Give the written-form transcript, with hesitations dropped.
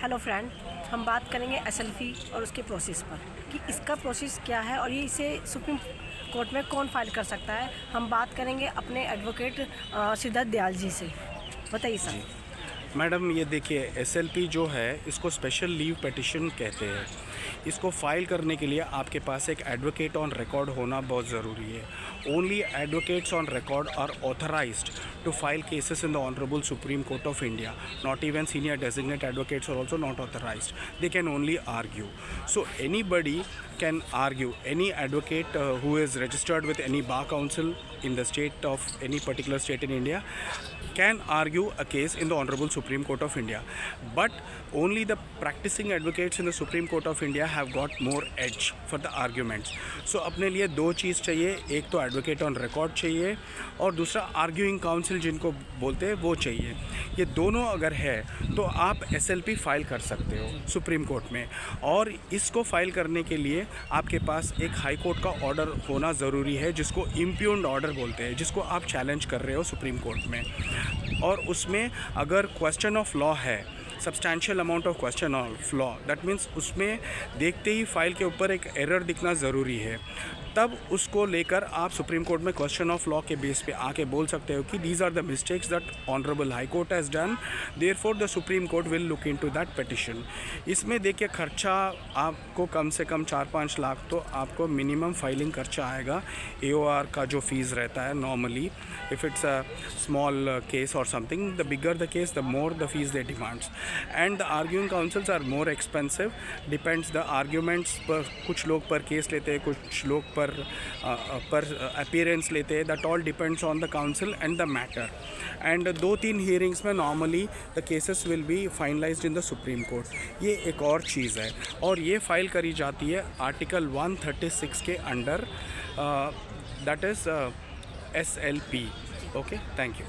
Hello friend, हम बात करेंगे एसएलपी और उसके प्रोसेस पर कि इसका प्रोसेस क्या है और ये इसे सुप्रीम कोर्ट में कौन फाइल कर सकता है। हम बात करेंगे अपने एडवोकेट सिद्धार्थ दयाल जी से। बताइए सर। मैडम, ये देखिए, एसएलपी जो है इसको स्पेशल लीव पिटिशन कहते हैं। इसको फाइल करने के लिए आपके पास एक एडवोकेट ऑन रिकॉर्ड होना बहुत ज़रूरी है। Only advocates on record are authorised to file cases in the honourable Supreme Court of India. Not even senior designate advocates are also not authorized. They can only argue. So anybody can argue. Any advocate who is registered with any bar council in the state of any particular state in India can argue a case in the Honorable Supreme Court of India. But only the practicing advocates in the Supreme Court of India have got more edge for the arguments. So अपने लिए दो चीज़ चाहिए, एक तो advocate on record चाहिए और दूसरा arguing council जिनको बोलते हैं वो चाहिए। ये दोनों अगर है तो आप एसएलपी फाइल कर सकते हो सुप्रीम कोर्ट में। और इसको फाइल करने के लिए आपके पास एक हाई कोर्ट का ऑर्डर होना ज़रूरी है, जिसको इम्प्यून्ड ऑर्डर बोलते हैं, जिसको आप चैलेंज कर रहे हो सुप्रीम कोर्ट में। और उसमें अगर क्वेश्चन ऑफ लॉ है, substantial amount of question of law, that means उसमें देखते ही फाइल के ऊपर एक एरर दिखना ज़रूरी है, तब उसको लेकर आप सुप्रीम कोर्ट में क्वेश्चन ऑफ लॉ के बेस पे आके बोल सकते हो कि these are the mistakes that honourable High Court has done, therefore the Supreme Court will look into that petition. इसमें देखिए खर्चा आपको कम से कम 4-5 लाख तो आपको मिनिमम फाइलिंग खर्चा आएगा। एओआर का जो फीस रहता है normally, if it's a small case or something, the bigger the case the more the fees they demands. And the arguing counsels are more expensive, depends the arguments पर। कुछ लोग पर केस लेते हैं, कुछ लोग पर अपीयरेंस लेते हैं। That all depends on the counsel and the matter. एंड 2-3 हियरिंग्स में normally the cases will be finalised in the Supreme Court. ये एक और चीज़ है और ये फाइल करी जाती है आर्टिकल 136 के under, that is SLP। Okay, thank you.